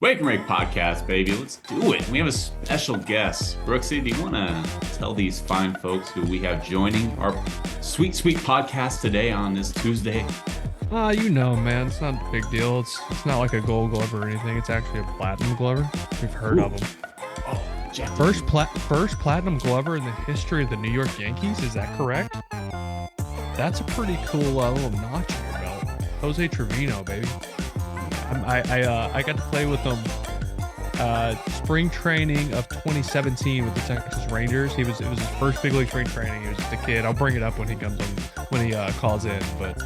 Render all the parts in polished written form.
Wake and Rake podcast, baby. Let's do it. We have a special guest. Brooksy, do you want to tell these fine folks who we have joining our sweet, sweet podcast today on this Tuesday? Man, it's not a big deal. It's not like a gold glover or anything. It's actually a platinum glover. We've heard of them. Oh, First platinum glover in the history of the New York Yankees. Is that correct? That's a pretty cool little notch in your belt. Jose Trevino, baby. I got to play with him spring training of 2017 with the Texas Rangers. It was his first big league spring training. He was just a kid. I'll bring it up when he comes on, when he calls in. But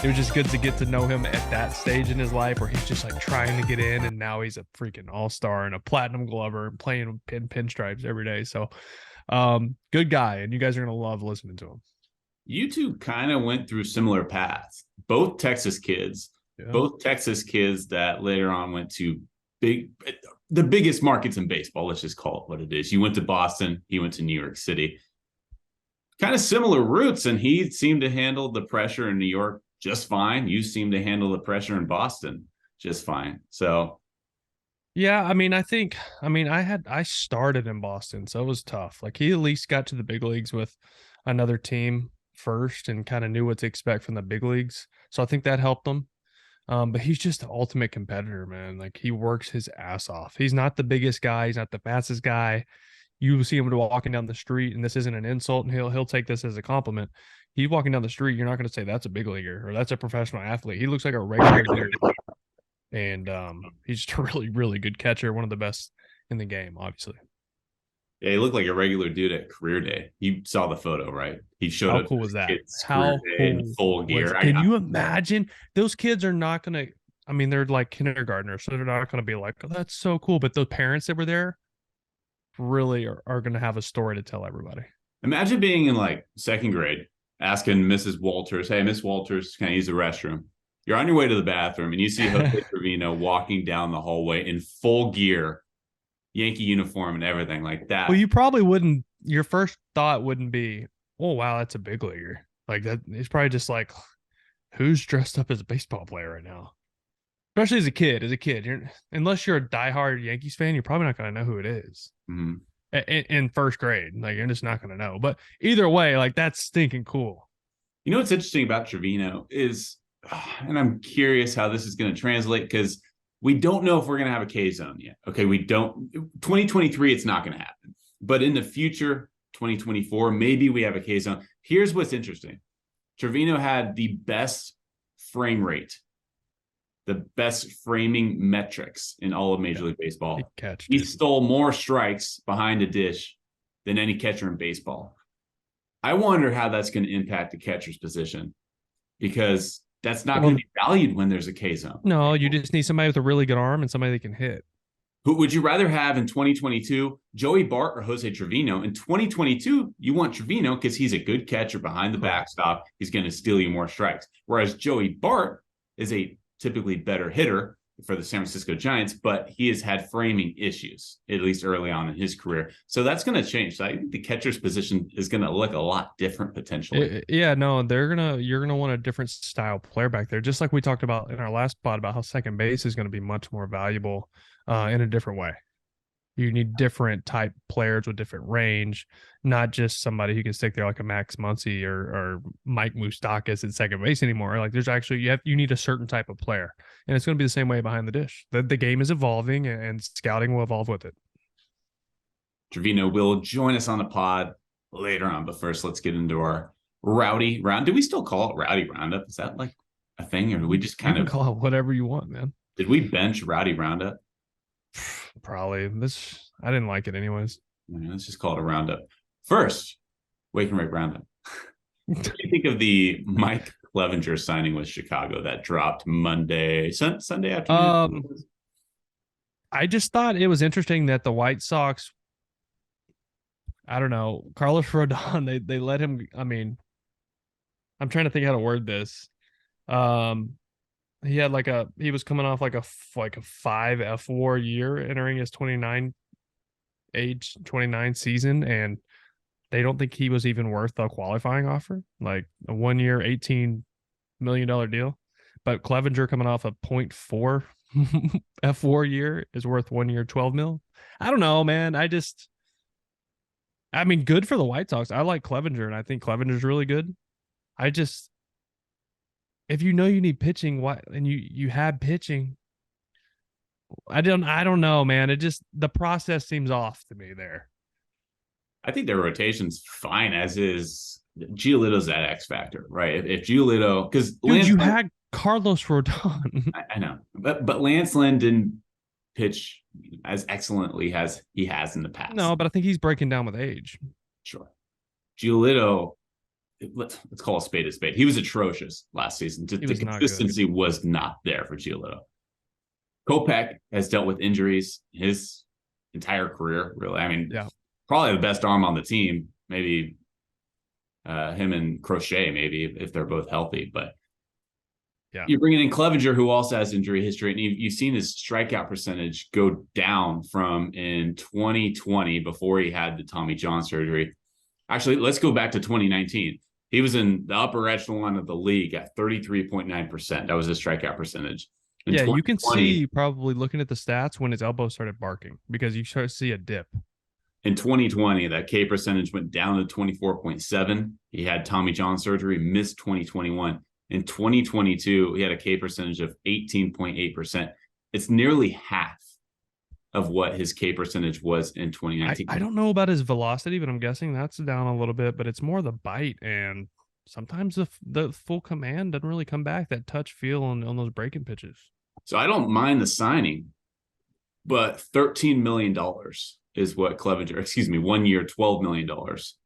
it was just good to get to know him at that stage in his life where he's just like trying to get in, and now he's a freaking all-star and a platinum glover and playing pinstripes every day. So good guy, and you guys are gonna love listening to him. You two kind of went through similar paths. Both Texas kids. Yeah. Both Texas kids that later on went to the biggest markets in baseball. Let's just call it what it is. You went to Boston. He went to New York City. Kind of similar roots, and he seemed to handle the pressure in New York just fine. You seem to handle the pressure in Boston just fine. So, yeah, I started in Boston, so it was tough. Like, he at least got to the big leagues with another team first and kind of knew what to expect from the big leagues. So I think that helped him. But he's just the ultimate competitor, man. Like, he works his ass off. He's not the biggest guy. He's not the fastest guy. You see him walking down the street, and this isn't an insult, and he'll take this as a compliment. He's walking down the street. You're not going to say that's a big leaguer or that's a professional athlete. He looks like a regular dude. And he's just a really, really good catcher. One of the best in the game, obviously. Yeah, he looked like a regular dude at career day. You saw the photo, right? He showed up. How cool was that? How cool in full gear. Can you imagine? Those kids are not going to, they're like kindergartners, so they're not going to be like, oh, that's so cool. But the parents that were there really are going to have a story to tell everybody. Imagine being in like second grade, asking Mrs. Walters, hey, Miss Walters, can I use the restroom? You're on your way to the bathroom, and you see Jose Trevino walking down the hallway in full gear, Yankee uniform and everything like that. Well, you probably wouldn't. Your first thought wouldn't be, "Oh, wow, that's a big leaguer." Like that. It's probably just like, who's dressed up as a baseball player right now? Especially as a kid, unless you're a diehard Yankees fan, you're probably not going to know who it is. Mm-hmm. In first grade, like, you're just not going to know. But either way, like, that's stinking cool. You know what's interesting about Trevino is, and I'm curious how this is going to translate, because we don't know if we're going to have a K zone yet. Okay, we don't. 2023, it's not going to happen. But in the future, 2024, maybe we have a K zone. Here's what's interesting. Trevino had the best frame rate, the best framing metrics in all of Major League Baseball. He stole more strikes behind the dish than any catcher in baseball. I wonder how that's going to impact the catcher's position, because that's not going to be valued when there's a K zone. No, you just need somebody with a really good arm and somebody that can hit. Who would you rather have in 2022, Joey Bart or Jose Trevino? In 2022, you want Trevino because he's a good catcher behind the backstop. He's going to steal you more strikes. Whereas Joey Bart is a typically better hitter for the San Francisco Giants, but he has had framing issues, at least early on in his career. So that's going to change. So I think the catcher's position is going to look a lot different potentially. Yeah, no, you're going to want a different style player back there. Just like we talked about in our last pod about how second base is going to be much more valuable in a different way. You need different type players with different range, not just somebody who can stick there like a Max Muncy or Mike Moustakas at second base anymore. Like, there's actually, you need a certain type of player, and it's going to be the same way behind the dish. The game is evolving, and scouting will evolve with it. Trevino will join us on the pod later on, but first let's get into our rowdy round. Do we still call it rowdy roundup? Is that like a thing, or do we just kind of call it whatever you want, man? Did we bench rowdy roundup? Probably. I didn't like it anyways. Let's just call it a roundup. First, Wake and Rake roundup. What do you think of the Mike Clevinger signing with Chicago that dropped Sunday afternoon? I just thought it was interesting that the White Sox, I don't know, Carlos Rodon, they let him. I'm trying to think how to word this. He was coming off like a 5 F4 year, entering his 29 season, and they don't think he was even worth a qualifying offer, like a 1 year, $18 million deal. But Clevinger coming off a 0.4 F4 year is worth 1 year, 12 mil. I don't know, man. I mean, good for the White Sox. I like Clevinger, and I think Clevinger's really good. I just, if you know you need pitching, why, and you have pitching, I don't know, man. It just, the process seems off to me there. I think their rotation's fine as is. Giolito's that X factor, right? If Giolito, because Dude, you Lynn, had Carlos Rodon. I know, but Lance Lynn didn't pitch as excellently as he has in the past. No, but I think he's breaking down with age. Sure. Giolito, let's call a spade a spade. He was atrocious last season. The consistency was not there for Giolito. Kopech has dealt with injuries his entire career, really. I mean, probably the best arm on the team, maybe him and Crochet, maybe if they're both healthy. But you're bringing in Clevinger, who also has injury history, and you've seen his strikeout percentage go down from in 2020 before he had the Tommy John surgery. Actually, let's go back to 2019. He was in the upper echelon of the league at 33.9%. That was his strikeout percentage. Yeah, you can see probably looking at the stats when his elbow started barking, because you start to see a dip. In 2020, that K percentage went down to 24.7. He had Tommy John surgery, missed 2021. In 2022, he had a K percentage of 18.8%. It's nearly half of what his K percentage was in 2019. I don't know about his velocity, but I'm guessing that's down a little bit, but it's more the bite, and sometimes the full command doesn't really come back, that touch feel on those breaking pitches. So I don't mind the signing, but $13 million is what Clevinger, 1 year, $12 million.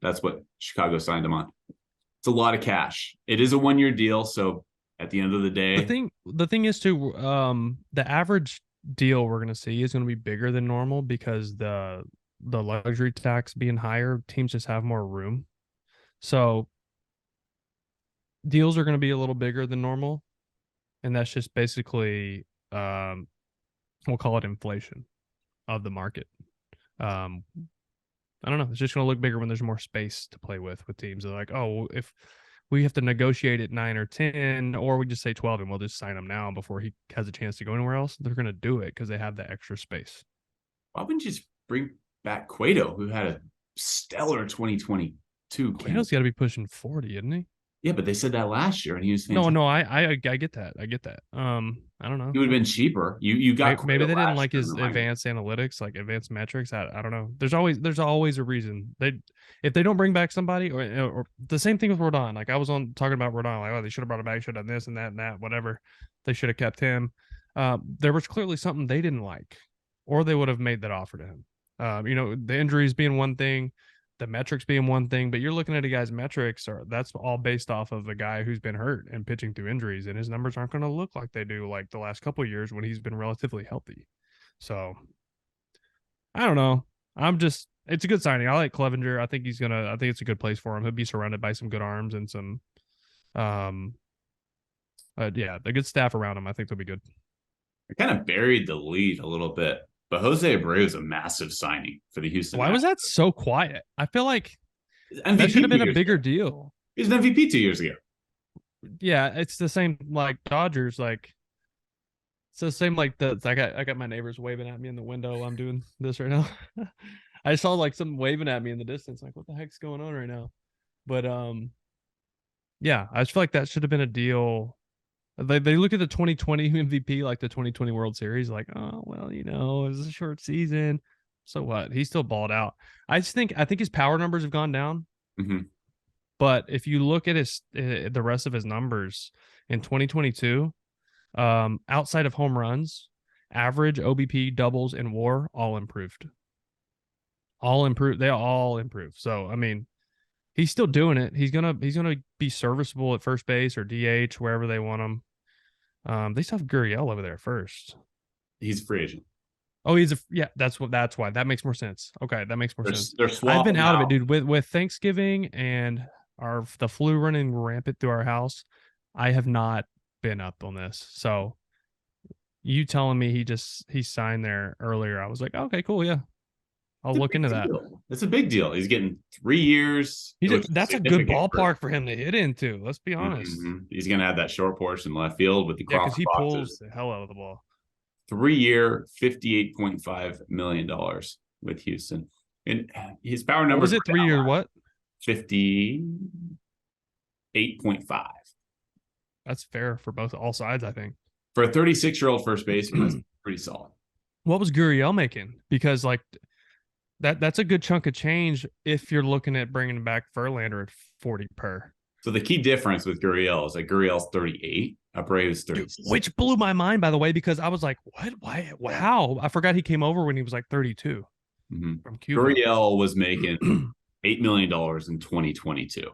That's what Chicago signed him on. It's a lot of cash. It is a 1 year deal. So at the end of the day, the thing is too, the average deal we're going to see is going to be bigger than normal, because the luxury tax being higher, teams just have more room. So deals are going to be a little bigger than normal. And that's just basically, we'll call it inflation of the market. I don't know. It's just going to look bigger when there's more space to play with teams. They're like, oh, if we have to negotiate at 9 or 10, or we just say 12 and we'll just sign him now before he has a chance to go anywhere else, they're going to do it because they have the extra space. Why wouldn't you just bring back Cueto, who had a stellar 2022? Cueto's got to be pushing 40, isn't he? Yeah, but they said that last year, and he was fantastic. No, I get that. I get that. I don't know. It would have been cheaper. You got maybe they didn't like his advanced analytics, like advanced metrics. I don't know. There's always a reason. If they don't bring back somebody, or the same thing with Rodon. Like I was talking about Rodon, like, oh, they should have brought him back, should have done this and that, whatever. They should have kept him. There was clearly something they didn't like, or they would have made that offer to him. The injuries being one thing, the metrics being one thing, but you're looking at a guy's metrics, or that's all based off of a guy who's been hurt and pitching through injuries, and his numbers aren't going to look like they do like the last couple of years when he's been relatively healthy. So I don't know. It's a good signing. I like Clevinger. I think it's a good place for him. He'll be surrounded by some good arms and some, the good staff around him. I think they'll be good. I kind of buried the lead a little bit, but Jose Abreu is a massive signing for the Houston. Why was that so quiet? I feel like MVP that should have been a bigger deal. He was an MVP 2 years ago. Yeah, it's the same like Dodgers. Like it's the same like I got my neighbors waving at me in the window while I'm doing this right now. I saw like something waving at me in the distance. Like, what the heck's going on right now? But yeah, I just feel like that should have been a deal. They look at the 2020 MVP, like the 2020 World Series, like, oh, well, it was a short season. So what? He still balled out. I think his power numbers have gone down. Mm-hmm. But if you look at the rest of his numbers in 2022, outside of home runs, average, OBP, doubles, and WAR all improved. All improved. They all improved. So I mean, he's still doing it. He's gonna be serviceable at first base or DH, wherever they want him. They still have Gurriel over there first. He's a free agent. Oh, that's why. That makes more sense. Okay, that makes more sense. I've been out of it, dude. With Thanksgiving and the flu running rampant through our house, I have not been up on this. So you telling me he signed there earlier, I was like, okay, cool, yeah. I'll look into that. It's a big deal. He's getting 3 years. That's a good ballpark for him to hit into. Let's be honest. Mm-hmm. He's going to have that short portion left field with the cross because he pulls the hell out of the ball. 3-year, $58.5 million with Houston. And his power number was it 3 year what? 58.5. That's fair for all sides, I think. For a 36-year-old first baseman, that's pretty solid. What was Gurriel making? Because like that's a good chunk of change if you're looking at bringing back Verlander at 40 per. So the key difference with Gurriel is that Gurriel's 38, Abreu's 36. Which blew my mind, by the way, because I was like, what? Why? How? I forgot he came over when he was like 32 from Cuba. Gurriel was making $8 million in 2022.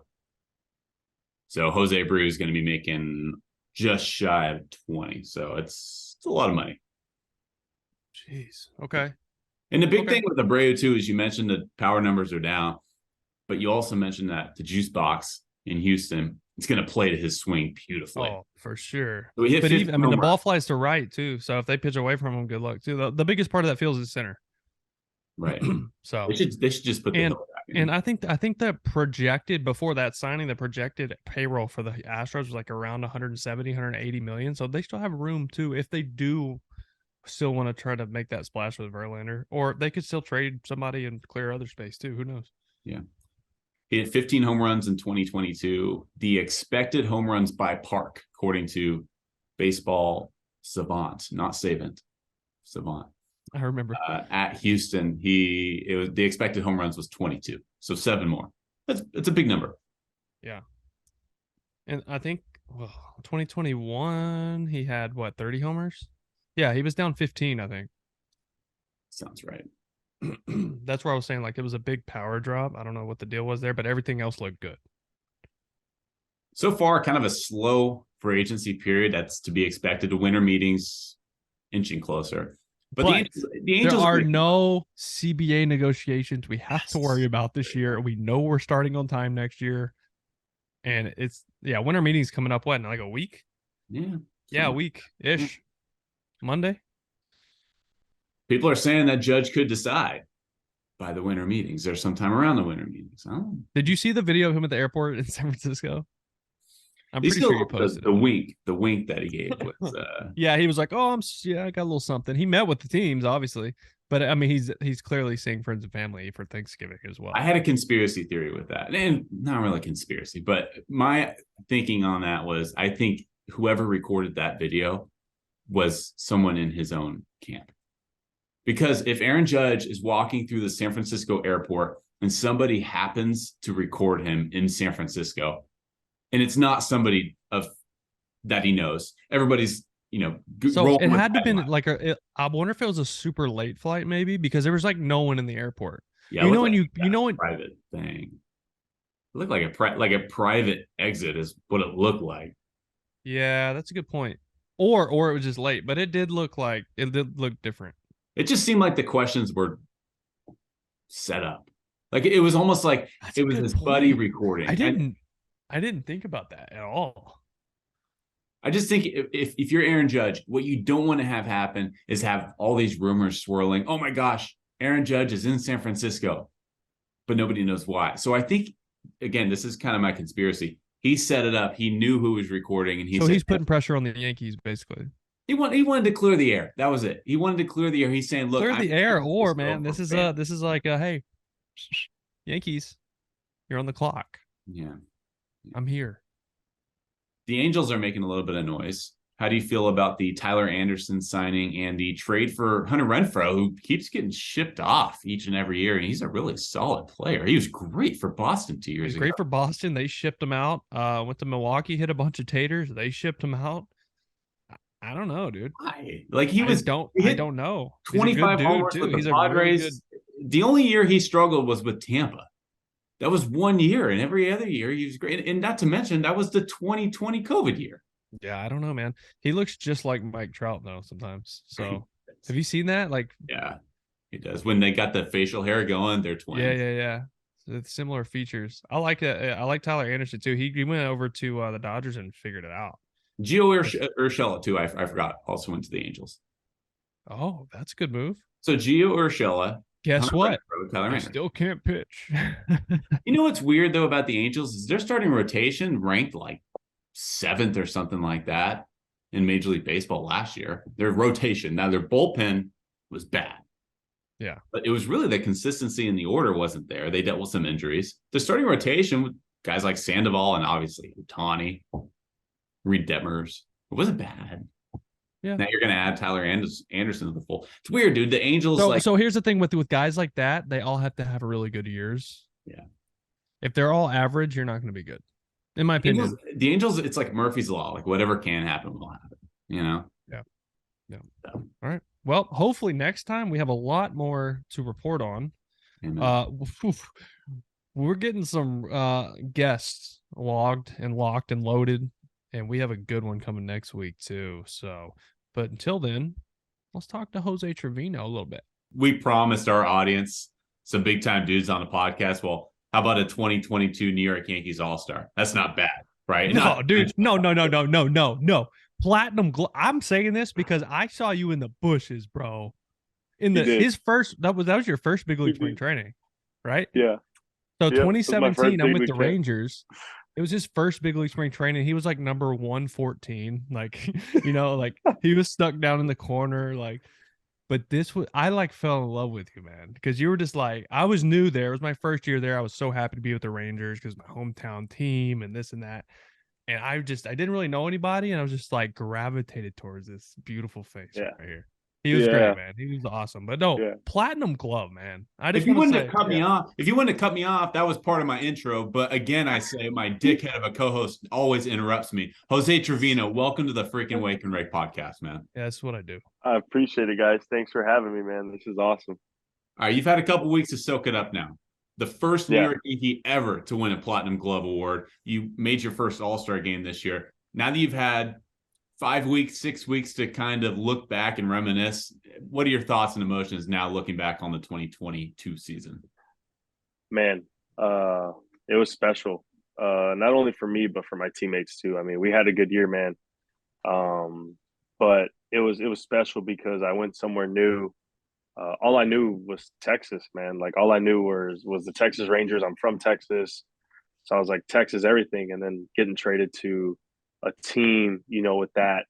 So Jose Abreu is going to be making just shy of 20. So it's a lot of money. Jeez. Okay. And the big thing with Abreu, too, is you mentioned the power numbers are down, but you also mentioned that the juice box in Houston, it's going to play to his swing beautifully. Oh, for sure. So he hit but even, the ball flies to right, too. So if they pitch away from him, good luck, too. The biggest part of that field is center. Right. So they should just put the hill back in. And I think the projected, before that signing, the projected payroll for the Astros was like around 170, 180 million. So they still have room, too, if they do still want to try to make that splash with Verlander, or they could still trade somebody and clear other space too. Who knows? Yeah. He hit 15 home runs in 2022. The expected home runs by park, according to Baseball Savant, not Savant, Savant. I remember at Houston, the expected home runs was 22, so 7 more. It's a big number. Yeah. And I think 2021 he had 30 homers? Yeah, he was down 15, I think. Sounds right. That's where I was saying, like, it was a big power drop. I don't know what the deal was there, but everything else looked good. So far, kind of a slow free agency period. That's to be expected. The winter meetings inching closer. But the Angels, there are no CBA negotiations we have to worry about this year. We know we're starting on time next year. And winter meetings coming up, in like a week? Yeah, a week-ish. Yeah. Monday. People are saying that Judge could decide by the winter meetings or sometime around the winter meetings. Did you see the video of him at the airport in San Francisco? I'm pretty sure you posted the wink that he gave was yeah, he was like, "Oh, I got a little something." He met with the teams, obviously, but I mean, he's clearly seeing friends and family for Thanksgiving as well. I had a conspiracy theory with that, and not really conspiracy, but my thinking on that was, I think whoever recorded that video was someone in his own camp. Because if Aaron Judge is walking through the San Francisco airport and somebody happens to record him in San Francisco, and it's not somebody that he knows, everybody's, so it had to have been like I wonder if it was a super late flight, maybe, because there was like no one in the airport. Yeah, when private thing. It looked like a private exit is what it looked like. Yeah, that's a good point. Or it was just late, but it did look different. It just seemed like the questions were set up. Like it was almost like it was his buddy recording. I didn't think about that at all. I just think if you're Aaron Judge, what you don't want to have happen is have all these rumors swirling. Oh my gosh, Aaron Judge is in San Francisco, but nobody knows why. So I think, again, this is kind of my conspiracy. He set it up. He knew who was recording, and he's putting pressure on the Yankees, basically. He wanted to clear the air. That was it. He wanted to clear the air. He's saying, "Look, clear the air." Or man, this is like hey, Yankees, you're on the clock. Yeah, I'm here. The Angels are making a little bit of noise. How do you feel about the Tyler Anderson signing and the trade for Hunter Renfroe, who keeps getting shipped off each and every year? And he's a really solid player. He was great for Boston 2 years ago. Great for Boston. They shipped him out. Went to Milwaukee, hit a bunch of taters. They shipped him out. I don't know, dude. Why? Like I don't know. 25 homers with the Padres. Really the only year he struggled was with Tampa. That was 1 year, and every other year he was great. And not to mention, that was the 2020 COVID year. Yeah, I don't know, man. He looks just like Mike Trout, though, sometimes. So, have you seen that? Like, yeah, he does. When they got the facial hair going, they're twins. Yeah. So similar features. I like it. I like Tyler Anderson, too. He went over to the Dodgers and figured it out. Gio Urshela, too, I forgot, also went to the Angels. Oh, that's a good move. So, Gio Urshela. Guess what? I still can't pitch. You know what's weird, though, about the Angels is their starting rotation ranked like 7th or something like that. in Major League Baseball last year. Their rotation, now their bullpen was bad. Yeah. But it was really the consistency in the order wasn't there. They dealt with some injuries. The starting rotation with guys like Sandoval and obviously Ohtani, Reed Detmers, it wasn't bad. Yeah. Now you're going to add Tyler Anderson to the fold. It's weird, dude. The Angels, so here's the thing with guys like that, they all have to have really good years. Yeah. If they're all average, you're not going to be good, in my opinion. The Angels, it's like Murphy's Law. Like whatever can happen will happen, you know? Yeah. So. All right. Well, hopefully next time we have a lot more to report on. We're getting some guests logged and locked and loaded, and we have a good one coming next week too. So, but until then, let's talk to Jose Trevino a little bit. We promised our audience some big time dudes on the podcast. Well, how about a 2022 New York Yankees All-Star? That's not bad, right? No, dude. No. Platinum. I'm saying this because I saw you in the bushes, bro. His first that was your first big league spring training, right? Yeah. So 2017, I'm with the Rangers. It was his first big league spring training. He was like number 114. Like, like he was stuck down in the corner. Like, but I like fell in love with you, man, because you were just like, I was new there. It was my first year there. I was so happy to be with the Rangers because my hometown team and this and that. And I didn't really know anybody. And I was just like gravitated towards this beautiful face right here. He was great, man. He was awesome. But no, platinum glove, man. If you wouldn't have cut me off, that was part of my intro. But again, I say my dickhead of a co-host always interrupts me. Jose Trevino, welcome to the freaking Wake and Rake podcast, man. Yeah, that's what I do. I appreciate it, guys. Thanks for having me, man. This is awesome. All right, you've had a couple weeks to soak it up now. The first New York Yankee ever to win a Platinum Glove award. You made your first All-Star game this year. Now that you've had 5 weeks, 6 weeks to kind of look back and reminisce, what are your thoughts and emotions now looking back on the 2022 season? Man, it was special. Not only for me, but for my teammates too. I mean, we had a good year, man. But it was special because I went somewhere new. All I knew was Texas, man. Like all I knew was the Texas Rangers. I'm from Texas. So I was like, Texas, everything. And then getting traded to a team, with that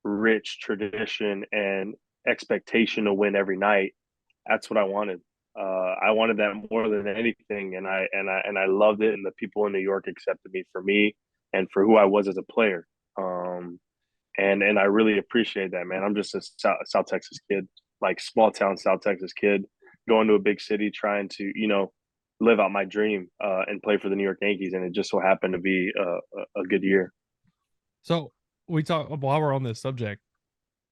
rich tradition and expectation to win every night. That's what I wanted. I wanted that more than anything, and I loved it. And the people in New York accepted me and for who I was as a player. And I really appreciate that, man. I'm just a South Texas kid, like small town South Texas kid, going to a big city, trying to live out my dream and play for the New York Yankees. And it just so happened to be a good year. So we talk while we're on this subject,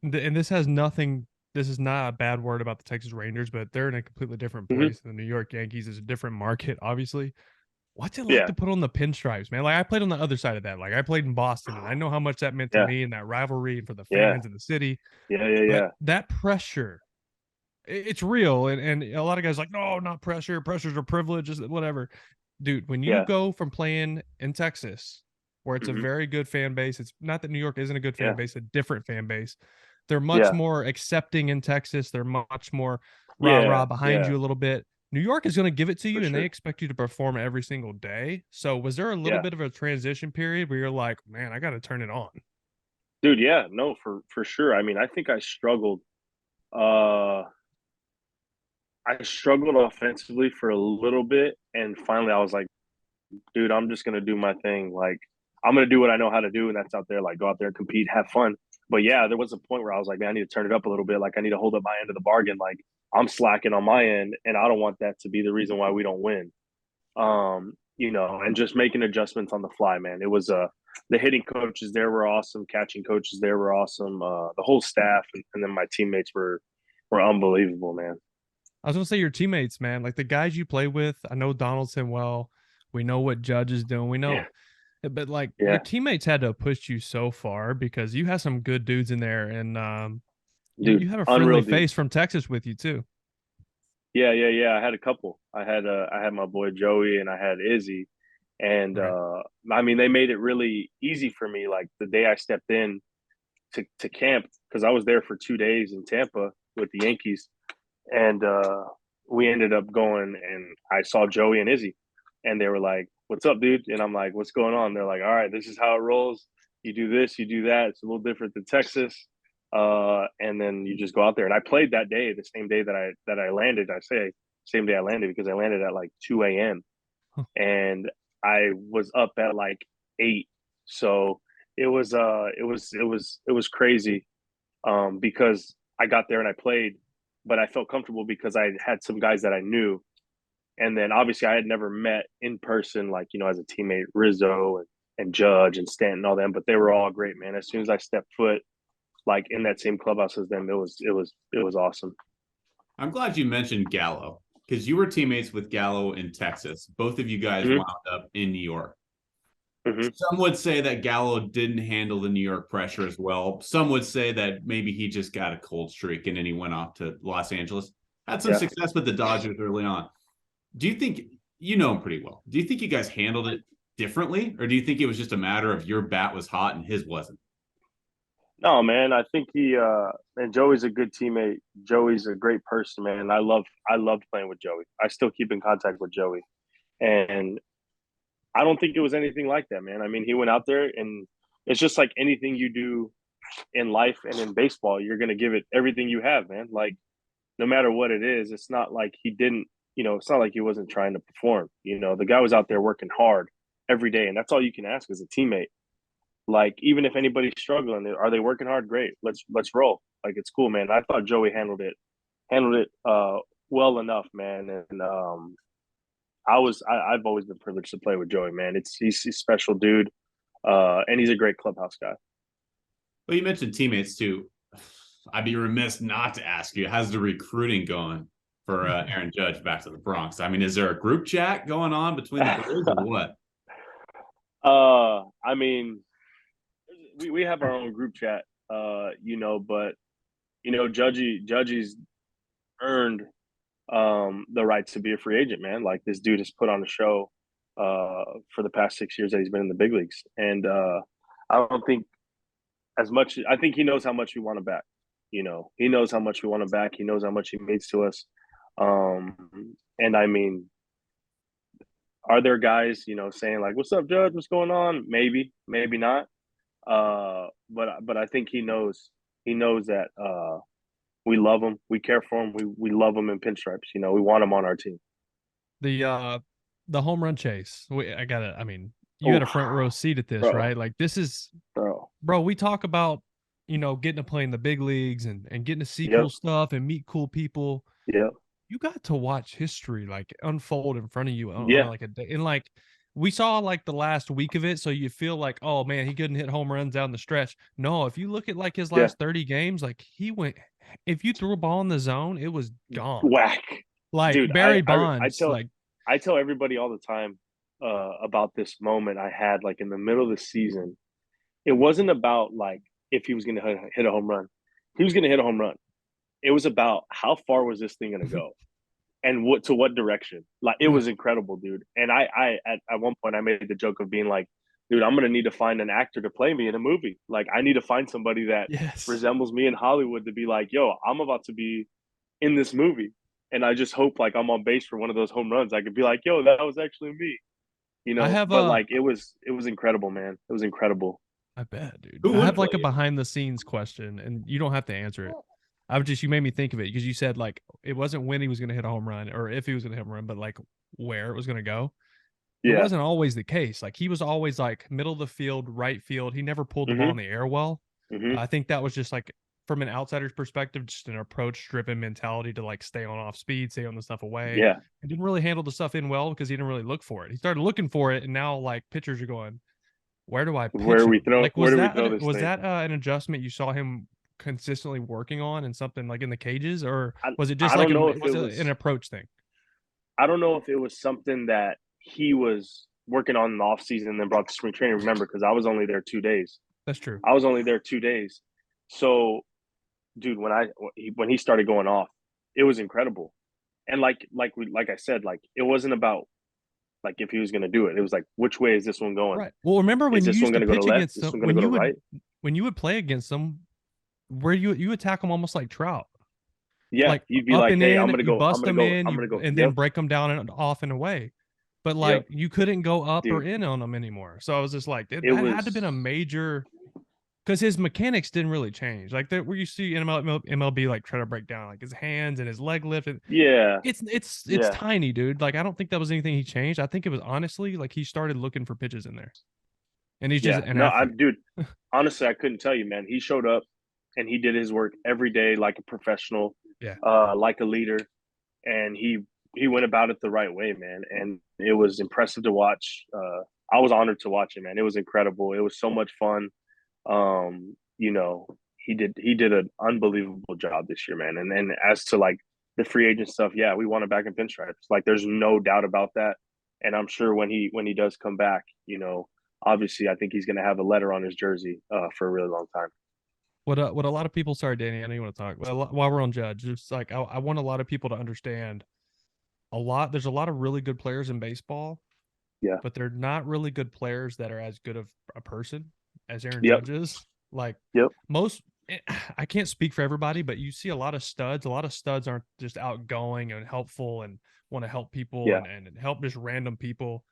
and this has nothing. This is not a bad word about the Texas Rangers, but they're in a completely different place. The New York Yankees is a different market, obviously. What's it like to put on the pinstripes, man? Like I played on the other side of that. Like I played in Boston, and I know how much that meant to me and that rivalry and for the fans in the city. Yeah. That pressure, it's real, and a lot of guys are like, no, not pressure. Pressures are privileges, whatever. Dude, when you go from playing in Texas, where it's a very good fan base. It's not that New York isn't a good fan base, a different fan base. They're much more accepting in Texas. They're much more rah-rah behind you a little bit. New York is going to give it to you, and they expect you to perform every single day. So was there a little bit of a transition period where you're like, man, I got to turn it on? Dude, yeah, no, for sure. I mean, I think I struggled. I struggled offensively for a little bit, and finally I was like, dude, I'm just going to do my thing. Like, I'm going to do what I know how to do, and that's out there, like, go out there and compete, have fun. But, yeah, there was a point where I was like, man, I need to turn it up a little bit. Like, I need to hold up my end of the bargain. Like, I'm slacking on my end, and I don't want that to be the reason why we don't win. And just making adjustments on the fly, man. It was the hitting coaches there were awesome. Catching coaches there were awesome. The whole staff and then my teammates were unbelievable, man. I was going to say your teammates, man. Like, the guys you play with, I know Donaldson well. We know what Judge is doing. We know but like your teammates had to push you so far because you have some good dudes in there, and dude, you have a friendly face from Texas with you too. Yeah. I had a couple. I had my boy Joey and I had Izzy, and I mean they made it really easy for me. Like the day I stepped in to camp, because I was there for 2 days in Tampa with the Yankees, and we ended up going and I saw Joey and Izzy, and they were like, what's up, dude? And I'm like, what's going on? They're like, all right, this is how it rolls. You do this, you do that. It's a little different than Texas. And then you just go out there. And I played that day, the same day that I landed. I say same day I landed because I landed at like 2 a.m. and I was up at like 8. So it was crazy because I got there and I played, but I felt comfortable because I had some guys that I knew. And then obviously I had never met in person, like, as a teammate, Rizzo and Judge and Stanton and all them, but they were all great, man. As soon as I stepped foot like in that same clubhouse as them, it was awesome. I'm glad you mentioned Gallo because you were teammates with Gallo in Texas. Both of you guys wound up in New York. Some would say that Gallo didn't handle the New York pressure as well. Some would say that maybe he just got a cold streak and then he went off to Los Angeles. Had some success with the Dodgers early on. Do you think, you know him pretty well, do you think you guys handled it differently? Or do you think it was just a matter of your bat was hot and his wasn't? No, man. I think and Joey's a good teammate. Joey's a great person, man. I loved playing with Joey. I still keep in contact with Joey. And I don't think it was anything like that, man. I mean, he went out there and it's just like anything you do in life and in baseball, you're going to give it everything you have, man. Like, no matter what it is, it's not like he didn't, it's not like he wasn't trying to perform. The guy was out there working hard every day. And that's all you can ask as a teammate. Like, even if anybody's struggling, are they working hard? Great. Let's roll. Like, it's cool, man. I thought Joey handled it well enough, man. And I've always been privileged to play with Joey, man. He's a special dude. And he's a great clubhouse guy. Well, you mentioned teammates too. I'd be remiss not to ask you, how's the recruiting going for Aaron Judge back to the Bronx? I mean, is there a group chat going on between the boys or what? I mean, we have our own group chat, but Judgy's earned the right to be a free agent, man. Like, this dude has put on a show for the past 6 years that he's been in the big leagues. And I don't think I think he knows how much we want him back. He knows how much we want him back. He knows how much he means to us. And I mean, are there guys, saying like, "What's up, Judge? What's going on?" Maybe, maybe not. But I think he knows that we love him, we care for him, we love him in pinstripes. We want him on our team. The home run chase. I mean, you had a front row seat at this, right? Like, this is bro. We talk about getting to play in the big leagues and getting to see cool stuff and meet cool people. Yeah. You got to watch history like unfold in front of you on like a day. And like, we saw like the last week of it, so you feel like, oh man, he couldn't hit home runs down the stretch. No, if you look at like his last 30 games, like he went, if you threw a ball in the zone, it was gone. Whack. Like, dude, Barry Bonds. I tell everybody all the time about this moment I had like in the middle of the season. It wasn't about like if he was going to hit a home run. He was going to hit a home run. It was about how far was this thing going to go and to what direction. Like, it was incredible, dude. And I at one point I made the joke of being like, dude, I'm going to need to find an actor to play me in a movie. Like, I need to find somebody that resembles me in Hollywood to be like, yo, I'm about to be in this movie. And I just hope like I'm on base for one of those home runs. I could be like, yo, that was actually me. Like, it was incredible, man. It was incredible. I bet, dude. I have like a behind the scenes question, and you don't have to answer it. You made me think of it because you said like it wasn't when he was going to hit a home run or if he was going to hit a home run, but like where it was going to go. It wasn't always the case. Like, he was always like middle of the field, right field. He never pulled the ball in the air well. I think that was just like, from an outsider's perspective, just an approach-driven mentality to like stay on off speed, stay on the stuff away. Yeah. And didn't really handle the stuff in well because he didn't really look for it. He started looking for it, and now like pitchers are going, where do I pitch? Where do we throw? Like, where do we throw this? Was that an adjustment you saw him consistently working on and something like in the cages, or was it just like an approach thing? I don't know if it was something that he was working on in the off season and then brought to spring training. Remember, because I was only there 2 days. That's true. I was only there 2 days. So, dude, when he started going off, it was incredible. And like I said, like, it wasn't about like if he was going to do it. It was like, which way is this one going? Right. Well, remember when you used to pitch against them, when you would play against them, where you attack them almost like Trout. Yeah, like, you'd be like, hey, I'm going to go. Bust them in, I'm going to go. And then break them down and off and away. but like you couldn't go up or Dude, in on him anymore. So I was just like, that it had to have was been a major, because his mechanics didn't really change. Like that, where you see MLB like try to break down like his hands and his leg lift. yeah, It's tiny, dude. Like I don't think that was anything he changed. I think it was honestly like he started looking for pitches in there, and he's just yeah. an No, athlete. dude, honestly, I couldn't tell you, man. He showed up and he did his work every day like a professional, Yeah. like a leader, and he went about it the right way, man. And it was impressive to watch. I was honored to watch it, man. It was incredible. It was so much fun. You know, he did an unbelievable job this year, man. And as to like the free agent stuff, yeah, we want him back in pinstripes. Like there's no doubt about that. And I'm sure when he does come back, obviously I think he's gonna have a letter on his jersey for a really long time. What a lot of people, sorry, Danny, I know you want to talk. Well, while we're on Judge, it's like I want a lot of people to understand there's a lot of really good players in baseball, Yeah. but they're not really good players that are as good of a person as Aaron Yep. Judge is. Like Yep. most, I can't speak for everybody, but you see a lot of studs. A lot of studs aren't just outgoing and helpful and want to help people Yeah. and help just random people.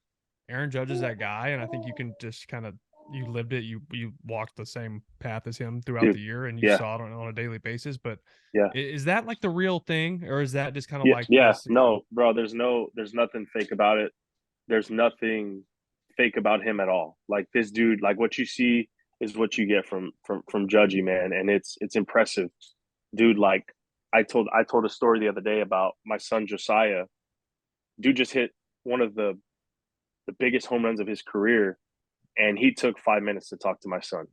Aaron Judge is that guy, and I think you can just kind of you lived it. You walked the same path as him throughout Dude. the year, and you Yeah. saw it on a daily basis. But Yeah. is that like the real thing, or is that just kind of Yeah. like Yeah. this? No, bro, there's nothing fake about it. There's nothing fake about him at all. Like this dude, like what you see is what you get from Judgy, man, and it's impressive, dude. Like I told a story the other day about my son Josiah. Dude just hit one of the biggest home runs of his career, and he took 5 minutes to talk to my son,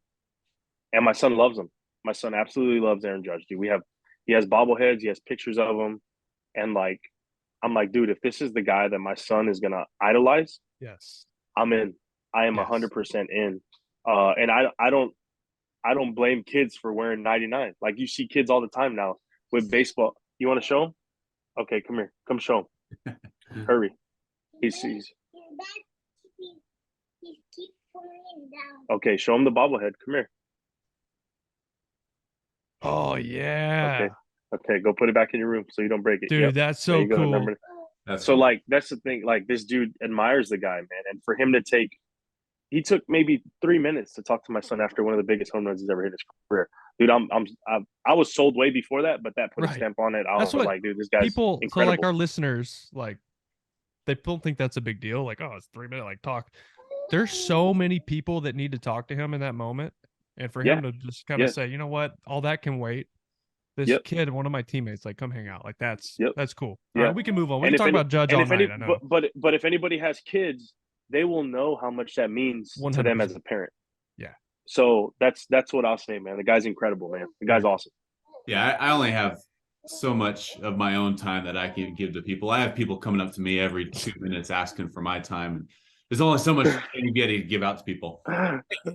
and my son loves him. My son absolutely loves Aaron Judge, dude. He has bobbleheads, he has pictures of him, and like I'm like, dude, if this is the guy that my son is gonna idolize, Yes. I'm in. I am Yes. 100% in. And I don't blame kids for wearing 99. Like you see kids all the time now with baseball. You want to show them? Okay, come here. Come show him. Hurry. He's okay. Show him the bobblehead. Come here. Oh yeah. Okay. Okay. Go put it back in your room so you don't break it. Dude, Yep. that's There so you go. cool. Remember? That's So cool. like that's the thing. Like this dude admires the guy, man, and for him to take he took maybe 3 minutes to talk to my son after one of the biggest home runs he's ever hit in his career. Dude, I was sold way before that, but that put a Right. stamp on it. I That's was what like, dude, this guy's people. So incredible. like our listeners, like they don't think that's a big deal. Like, oh, it's 3 minutes. Like talk. There's so many people that need to talk to him in that moment, and for him to just kind of say, you know what, all that can wait. This kid, one of my teammates, like, come hang out. Like that's cool. All right, we can move on. We can talk about Judge all night. I know. But if anybody has kids, they will know how much that means 100%. to them as a parent. Yeah. So that's what I'll say, man. The guy's incredible, man. The guy's awesome. Yeah, I only have so much of my own time that I can give to people. I have people coming up to me every 2 minutes asking for my time. And there's only so much you get to give out to people.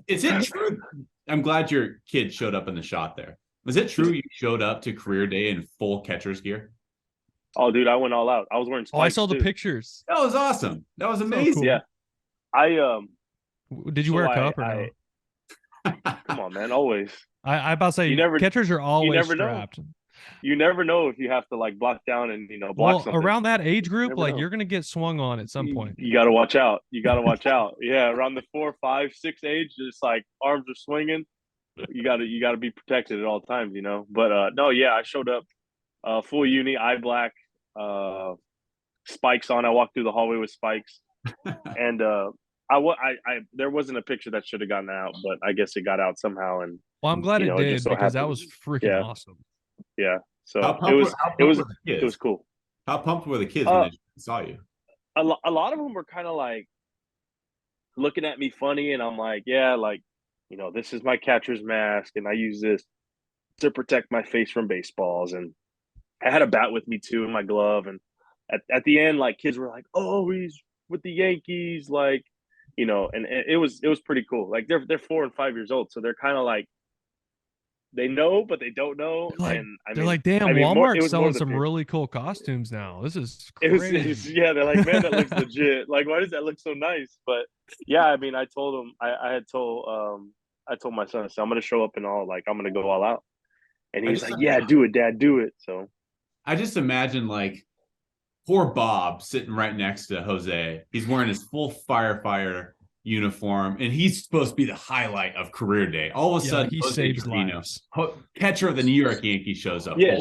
Is it true? I'm glad your kid showed up in the shot there. Was it true you showed up to career day in full catcher's gear? Oh, dude, I went all out. I was wearing spikes. Oh, I saw the pictures. That was awesome. That was amazing. So cool. Yeah. Did you wear a cup or no? Come on, man. Always. I about to say catchers are always strapped. You never know if you have to like block down and block something. Around that age group, like you're gonna get swung on at some point. You got to watch out. You got to watch out. Yeah, around the 4, 5, 6 age, just like arms are swinging. You got to be protected at all times, But no, yeah, I showed up full uni, eye black, spikes on. I walked through the hallway with spikes, and there wasn't a picture that should have gotten out, but I guess it got out somehow. And well, I'm glad it did because that was freaking awesome. Yeah. So it was cool. How pumped were the kids when they saw you? A lot of them were kind of like looking at me funny, and I'm like, yeah, like, this is my catcher's mask, and I use this to protect my face from baseballs. And I had a bat with me too in my glove. And at the end, like kids were like, oh, he's with the Yankees, like, and it was pretty cool. Like they're 4 and 5 years old, so they're kind of like they know, but they don't know. They're like, damn, Walmart's selling some really cool costumes now. This is crazy. Yeah, they're like, man, that looks legit. Like, why does that look so nice? But yeah, I mean, I told him, I told my son, so I'm gonna show up and all, like, I'm gonna go all out. And he's like, yeah, do it, Dad, do it. So I just imagine like poor Bob sitting right next to Jose. He's wearing his full firefighter uniform, and he's supposed to be the highlight of career day. All of a sudden, he Jose saves Trevino, lives. catcher of the New York Yankees, shows up. Yeah,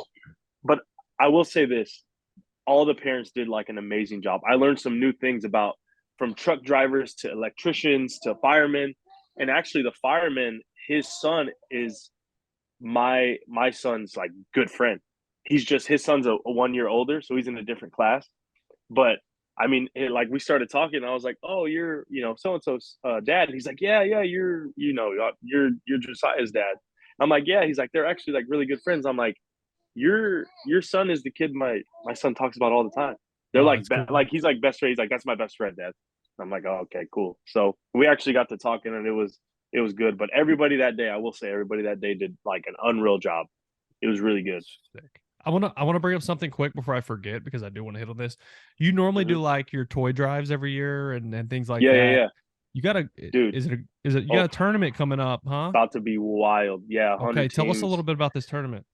but I will say this: all the parents did like an amazing job. I learned some new things about from truck drivers to electricians to firemen, and actually, the fireman, his son is my son's like good friend. He's just his son's a 1 year older, so he's in a different class. But I mean, like we started talking, and I was like, "Oh, you're so and so's dad." And he's like, "Yeah, you're you're Josiah's dad." I'm like, "Yeah." He's like, "They're actually like really good friends." I'm like, "Your son is the kid my son talks about all the time." They're Oh, like that's cool. like he's like best friend. He's like, "That's my best friend, dad." I'm like, "Oh, okay, cool." So we actually got to talking, and it was good. But everybody that day, I will say, everybody that day did like an unreal job. It was really good. Sick. I wanna bring up something quick before I forget because I do want to hit on this. You normally do like your toy drives every year and things like Yeah, that. yeah. You got a Dude, is it you got a tournament coming up, huh? about to be wild. Yeah, Okay, 100 tell us a teams. little bit about this tournament.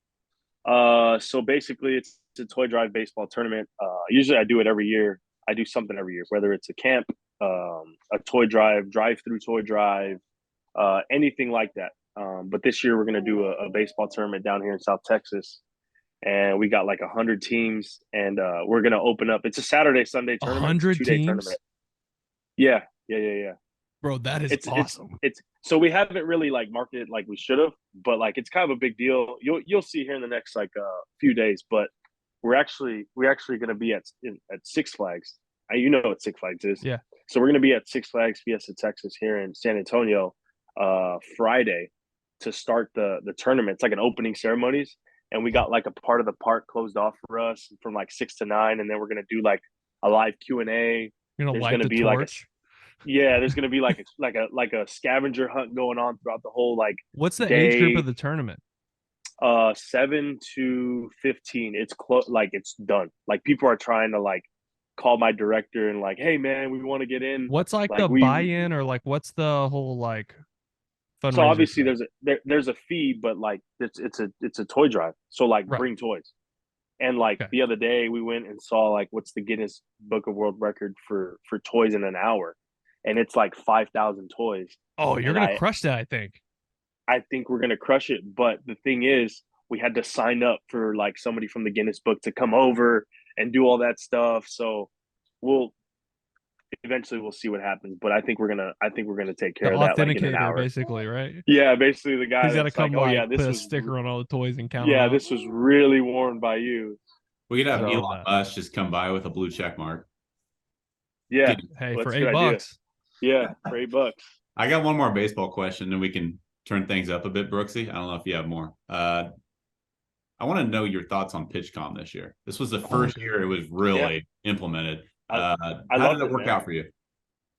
So basically, it's a toy drive baseball tournament. Usually, I do it every year. I do something every year, whether it's a camp, a toy drive, drive-through toy drive, anything like that. But this year, we're gonna do a baseball tournament down here in South Texas, and we got like 100 teams, and we're gonna open up. It's a Saturday Sunday tournament. It's a 100 2 day teams? tournament. Yeah. Bro, that is awesome. It's so we haven't really like marketed like we should have, but like it's kind of a big deal. You'll see here in the next like few days, but we're actually going to be at Six Flags. You know what Six Flags is. Yeah. So we're going to be at Six Flags Fiesta Texas here in San Antonio Friday to start the tournament. It's like an opening ceremonies, and we got like a part of the park closed off for us from like 6 to 9, and then we're going to do like a live Q&A. You're gonna There's light going to the be like torch. there's gonna be like a scavenger hunt going on throughout the whole like What's the age group day. of the tournament? 7 to 15. It's close, like it's done. Like people are trying to like call my director and like, hey man, we want to get in. What's like Like the buy-in or like what's the whole like so fundraiser obviously thing? there's a fee, but like it's a toy drive. So like Right. bring toys. And like Okay. the other day we went and saw like what's the Guinness Book of World Record for toys in an hour. And it's like 5,000 toys. Oh, you're And gonna crush that, I think. I think we're gonna crush it. But the thing is, we had to sign up for like somebody from the Guinness Book to come over and do all that stuff. So we'll eventually see what happens. But I think we're gonna take The care of that like in an authenticator, hour. basically, right? Yeah, basically the guy He's got to that's like, come oh like yeah, put this a was sticker on all the toys and count them out. this was really worn by you. We could have I love Elon that. Musk just come by with a blue check mark. Yeah, Hey, well, for that's a good $8. idea. Yeah, for $8. I got one more baseball question, and we can turn things up a bit, Brooksy. I don't know if you have more. I want to know your thoughts on PitchCom this year. This was the first year it was really implemented. I how did it work man. out for you?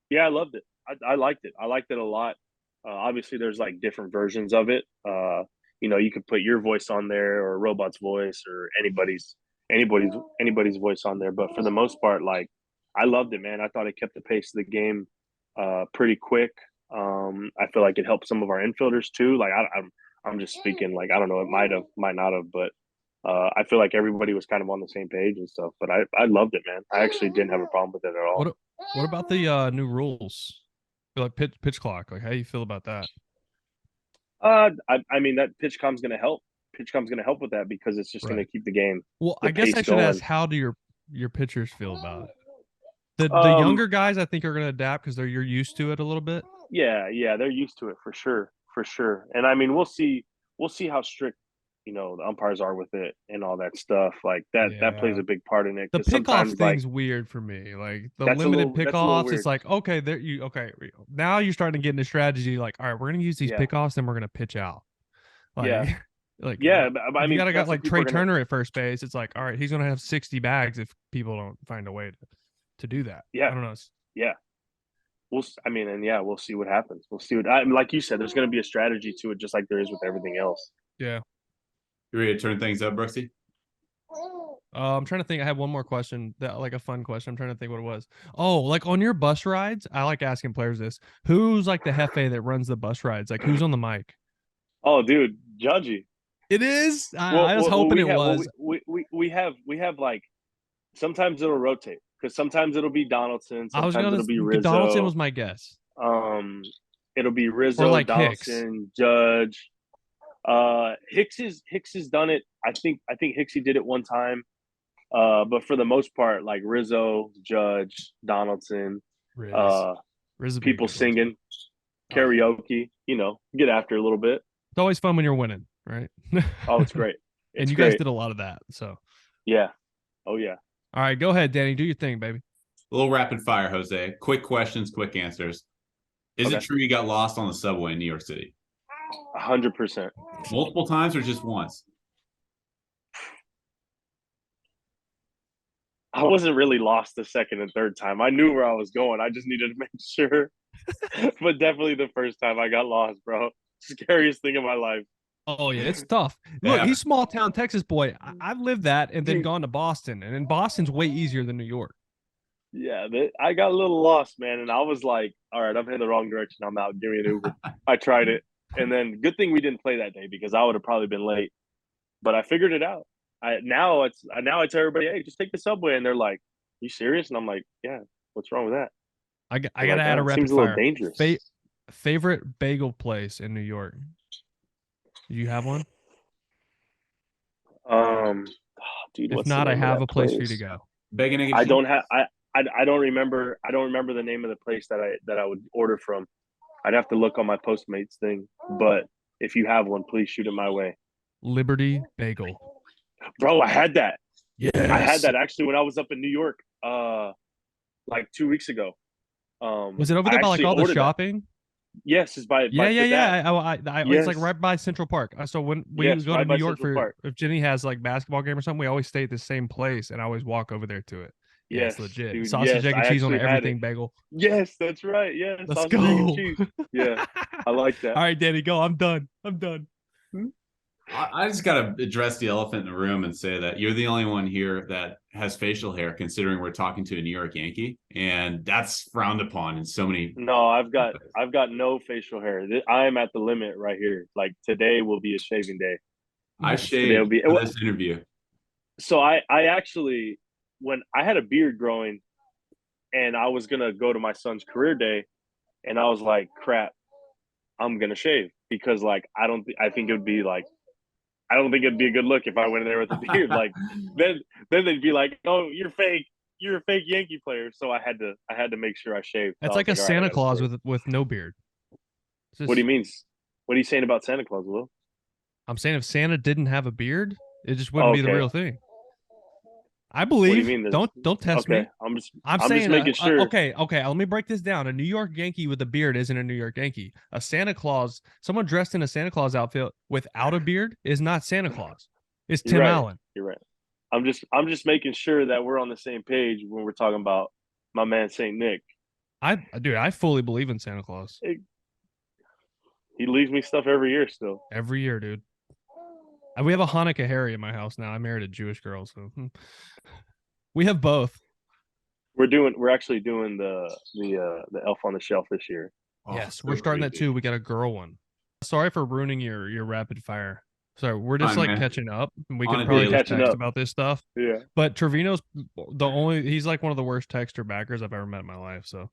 Yeah, I loved it. I liked it. I liked it a lot. Obviously, there's like different versions of it. You could put your voice on there, or a robot's voice, or anybody's voice on there. But for the most part, like I loved it, man. I thought it kept the pace of the game pretty quick. I feel like it helped some of our infielders too. Like I'm just speaking. Like I don't know, it might not have, but I feel like everybody was kind of on the same page and stuff. But I loved it, man. I actually didn't have a problem with it at all. What about the new rules? Like pitch clock. Like how do you feel about that? I mean that PitchCom's going to help. PitchCom's going to help with that because it's just going to keep the game. Well, the I guess pace I should going. ask, how do your pitchers feel about it? The younger guys, I think, are going to adapt because you're used to it a little bit. Yeah, they're used to it for sure. And I mean, we'll see how strict the umpires are with it and all that stuff. Like that plays a big part in it. The pickoff thing's like, weird for me. Like the that's limited that's pickoffs, it's like okay, now you're starting to get into strategy. Like, all right, we're gonna use these pickoffs, and we're gonna pitch out. Like, but I mean, you gotta got like Trey gonna... Turner at first base. It's like, all right, he's gonna have 60 bags if people don't find a way to do that. Yeah, I don't know. Yeah, we'll see what happens. We'll see like you said, there's gonna be a strategy to it, just like there is with everything else. Yeah. You ready to turn things up, Brooksy? I'm trying to think. I have one more question, like a fun question. I'm trying to think what it was. Oh, like on your bus rides, I like asking players this. Who's like the jefe that runs the bus rides? Like who's on the mic? Oh, dude, Judgy. It is. I was hoping it was. We have like Sometimes it'll rotate because sometimes it'll be Donaldson, I was sometimes gonna. it'll be Donaldson was Rizzo. my guess, It'll be or Rizzo, like Hicks. Donaldson, Judge. Hicks has done it. I think Hicksy did it one time. But for the most part, like Rizzo, Judge, Donaldson, Riz. uh, Riz would be a people good one, too. singing, Oh, yeah. karaoke, get after a little bit. It's always fun when you're winning, right? Oh, it's great. And It's you guys great. did a lot of that. So, Yeah. Oh, yeah. all right, go ahead, Danny. Do your thing, baby. A little rapid fire, Jose. Quick questions, quick answers. Is it Okay. true you got lost on the subway in New York City? 100%. Multiple times or just once? I wasn't really lost the second and third time. I knew where I was going. I just needed to make sure. But definitely the first time I got lost, bro. Scariest thing in my life. Oh yeah, it's tough. Look, Yeah. he's small town Texas boy. I've lived that and then Dude. gone to Boston, and then Boston's way easier than New York. Yeah, I got a little lost, man, and I was like, "All right, I'm heading the wrong direction. I'm out. Give me an Uber." I tried it, and then good thing we didn't play that day because I would have probably been late. But I figured it out. Now I tell everybody, "Hey, just take the subway," and they're like, "You serious?" And I'm like, "Yeah. What's wrong with that?" I They're gotta like, add a it rapid seems a little fire. dangerous. Favorite bagel place in New York? Do you have one? Dude, If what's not, the I name of have that a place for you place? to go. Bacon, egg, and I cheese? don't have I don't remember the name of the place that I would order from. I'd have to look on my Postmates thing. But if you have one, please shoot it my way. Liberty Bagel. Bro, I had that. Yes. I had that actually when I was up in New York like 2 weeks ago. Was it over there by like all the shopping? Yes, it's by Yeah. Fifth Ave. It's like Yes. right by Central Park. So when we Yes, go to right New by York Central Park. if Jenny has like basketball game or something, we always stay at the same place, and I always walk over there to it. Yeah, Yes, it's legit. dude. Sausage, Yes, egg, and I cheese on actually had everything it. bagel. Yes, that's right. Yes, Let's sausage, egg, and go. cheese. Yeah, I like that. All right, Danny, go. I'm done. I just got to address the elephant in the room and say that you're the only one here that has facial hair, considering we're talking to a New York Yankee, and that's frowned upon in so many. No, I've got no facial hair. I am at the limit right here. Like today will be a shaving day. I Today will shaved be. for this interview. So I actually, when I had a beard growing, and I was gonna go to my son's career day, and I was like, crap, I'm gonna shave because like I think it would be like I don't think it'd be a good look if I went in there with a beard. Like then they'd be like, "Oh, you're fake. You're a fake Yankee player." So I had to make sure I shaved. That's So like a all right, I Santa gotta Claus shave. with no beard. What do you mean? What are you saying about Santa Claus, Will? I'm saying if Santa didn't have a beard, it just wouldn't be the Okay. real thing. I What do you believe. mean? Don't test Okay, me. I'm just saying making sure. okay. Let me break this down. A New York Yankee with a beard isn't a New York Yankee. A Santa Claus, someone dressed in a Santa Claus outfit without a beard is not Santa Claus. It's You're Tim right. Allen. You're right. I'm just making sure that we're on the same page when we're talking about my man Saint Nick. I fully believe in Santa Claus. He leaves me stuff every year still. Every year, dude. We have a Hanukkah Harry in my house now. I married a Jewish girl, so we have both. We're actually doing the Elf on the Shelf this year. Yes, so we're starting that creepy. too. We got a girl one. Sorry for ruining your rapid fire. Sorry, we're just Fine, like man. catching up, and we On could a probably daily just catching text up. about this stuff. Yeah. But Trevino's he's like one of the worst texter backers I've ever met in my life. So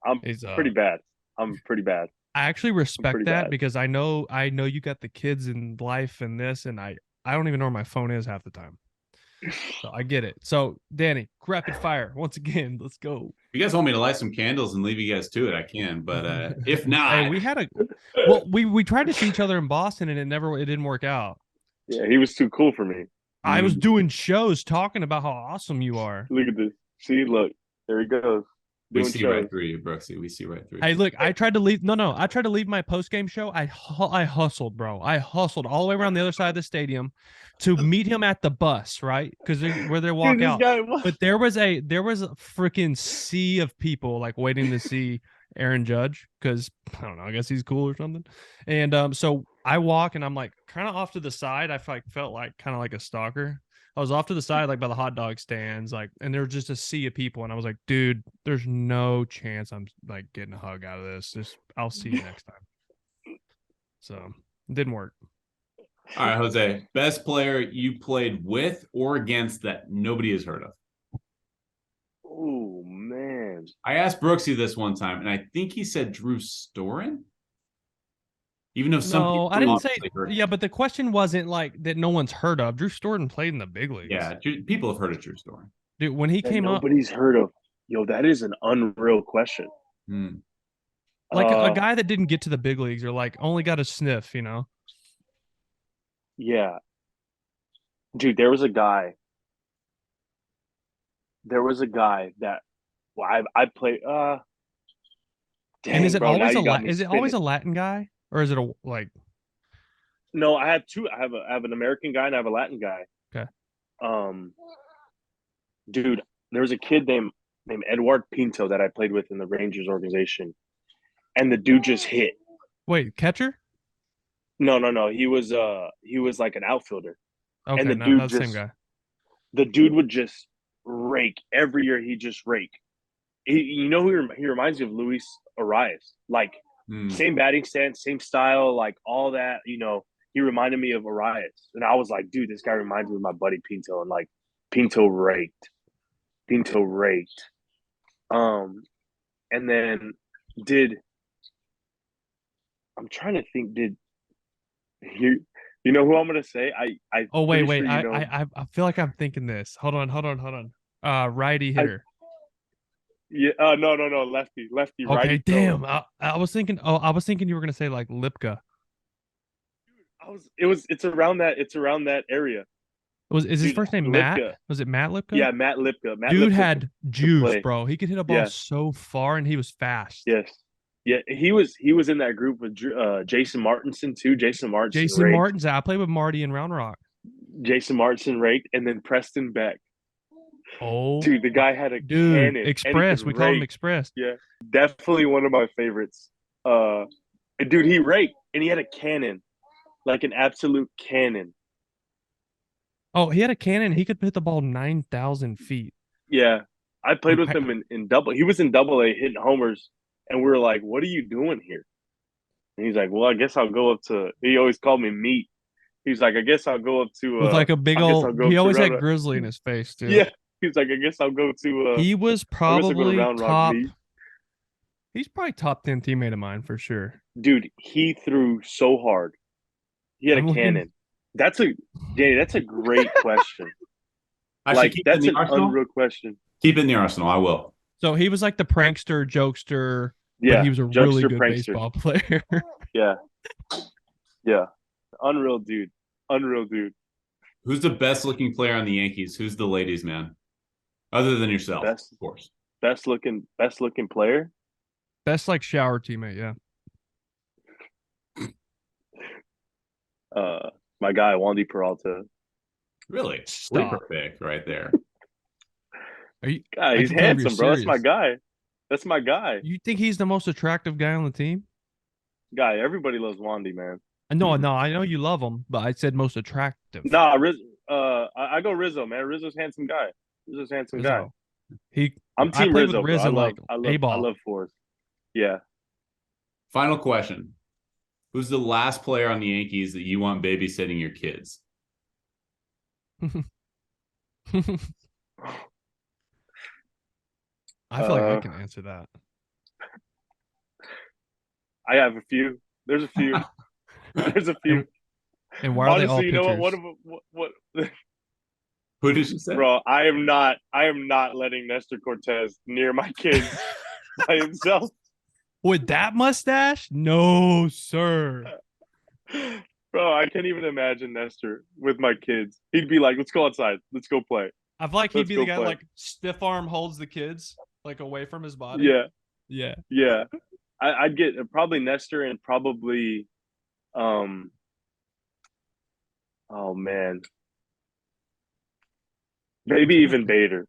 I'm he's pretty bad. I'm pretty bad. I actually respect pretty that bad. because I know you got the kids in life and this, and I don't even know where my phone is half the time. So I get it. So Danny, rapid fire once again. Let's go. If you guys want me to light some candles and leave you guys to it, I can. But if not, Hey, we tried to see each other in Boston and it didn't work out. Yeah, he was too cool for me. I was doing shows talking about how awesome you are. Look at this. See, look, there he goes. we Doing see shows. right through you, Brooksy. We see right through you. Hey, look, I tried to leave. No, I tried to leave my post game show. I hustled, bro. I hustled all the way around the other side of the stadium to meet him at the bus, right? Because where they walk Dude, this out. guy, But there was a freaking sea of people like waiting to see Aaron Judge because I don't know. I guess he's cool or something. And so I walk and I'm like kind of off to the side. I felt like kind of like a stalker. I was off to the side, like by the hot dog stands, like, and there was just a sea of people. And I was like, dude, there's no chance I'm like getting a hug out of this. I'll see you next time. So it didn't work. All right, Jose, best player you played with or against that nobody has heard of? man. I asked Brooksy this one time, and I think he said Drew Storen. Even though some people I didn't say. obviously heard. Yeah, but the question wasn't like that. No one's heard of. Drew Storen played in the big leagues. Yeah, people have heard of Drew Storen. Dude, when he That came up, nobody's heard of. Yo, that is an unreal question. like a guy that didn't get to the big leagues or like only got a sniff, you know? Yeah, dude, there was a guy. There was a guy that I played. Dang, And is it bro, now always you got me is it always a spinning. Latin guy or is it a like? No, I have two. I have an American guy and I have a Latin guy. Okay. Dude, there was a kid named Edward Pinto that I played with in the Rangers organization, and the dude just hit. Wait, catcher? No. He was like an outfielder, Okay, and the no, dude not the just same guy. the dude would just rake every year. He just rake. You know who he reminds me of? Luis Arias. Like same batting stance, same style, like all that. You know, he reminded me of Arias, and I was like, dude, this guy reminds me of my buddy Pinto, and like Pinto raked. Pinto raked. And then I'm trying to think, did you know who I'm gonna say? Oh wait, sure you know. I feel like I'm thinking this. Hold on. Righty hitter. Yeah, no, lefty, Okay, righty. damn. I was thinking. Oh, I was thinking you were gonna say like Lipka. It's around that area. Is his Dude, first name Lipka. Matt? Was it Matt Lipka? Yeah, Matt Lipka. Dude Lipka had juice, play. bro. He could hit a ball so far, and he was fast. Yes. Yeah, he was in that group with Jason Martinson too. Jason Martinson. I played with Marty in Round Rock. Jason Martinson raked, and then Preston Beck. Oh, dude, the guy had a cannon. Express. We call him Express. Yeah, definitely one of my favorites. Dude, he raked, and he had a cannon, like an absolute cannon. Oh, he had a cannon. He could hit the ball 9,000 feet. Yeah, I played with him in double. He was in double A hitting homers, and we were like, "What are you doing here?" And he's like, "Well, I guess I'll go up to." He always called me meat. He's like, "I guess I'll go up to." With like a big old. He always had grizzly in his face too. Yeah, he's like, "I guess I'll go to." He was probably top. Rock he's probably top 10 teammate of mine for sure. Dude, he threw so hard. He had a cannon. That's a great question. Actually, that's an unreal question. Keep it in the arsenal. I will. So he was like the prankster, jokester. Yeah, but he was a really good baseball player. Yeah. Unreal dude. Who's the best looking player on the Yankees? Who's the ladies' man? Other than yourself, of course. Best looking player? Best like shower teammate, yeah. My guy, Wandy Peralta. Really? Sleeper pick right there. He's handsome, bro. That's my guy. You think he's the most attractive guy on the team? Guy, everybody loves Wandy, man. No, I know you love him, but I said most attractive. Nah, I go Rizzo, man. Rizzo's handsome guy. I'm team Rizzo. I love Forrest. Yeah. Final question. Who's the last player on the Yankees that you want babysitting your kids? I feel like I can answer that. I have a few. There's a few. And why are honestly, they all you know what? One of them, what? Who did you say? Bro, I am not letting Nestor Cortes near my kids by himself. With that mustache? No, sir. Bro, I can't even imagine Nestor with my kids. He'd be like, "Let's go outside. Let's go play." I feel like he'd be the guy like stiff arm holds the kids like away from his body. Yeah. I'd get probably Nestor and probably, oh man, maybe even Bader.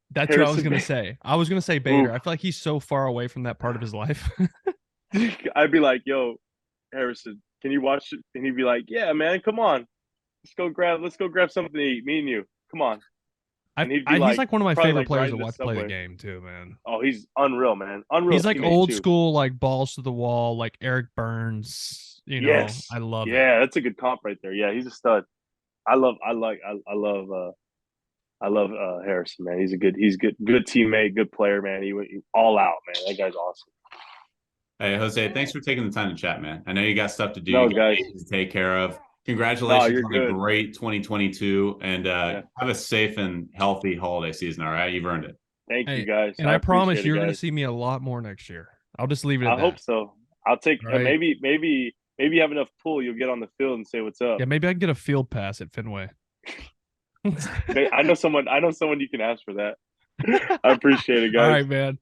That's what I was gonna say. I was gonna say Bader. I feel like he's so far away from that part of his life. I'd be like, "Yo, Harrison, can you watch it?" And he'd be like, "Yeah, man, come on, let's go grab something to eat. Me and you, come on." And he's like one of my favorite players to watch play the game too, man. Oh, he's unreal, man. Unreal. He's like old school, like balls to the wall, like Eric Burns. You know, I love it. Yeah, that's a good comp right there. Yeah, he's a stud. I love I love Harrison, man. He's good teammate, good player, man. He went all out, man. That guy's awesome. Hey, Jose, thanks for taking the time to chat, man. I know you got stuff to do, No, you got guys. things to take care of. No, Congratulations you're on a good. great 2022, and Yeah. have a safe and healthy holiday season. All right, you've earned it. Thank you, Hey, guys. and I I promise appreciate it, you're going to guys. see me a lot more next year. I'll just leave it at I hope that. so. I'll take Right? maybe you have enough pull. You'll get on the field and say what's up. Yeah, maybe I can get a field pass at Fenway. I know someone. You can ask for that. I appreciate it, All guys. right, man.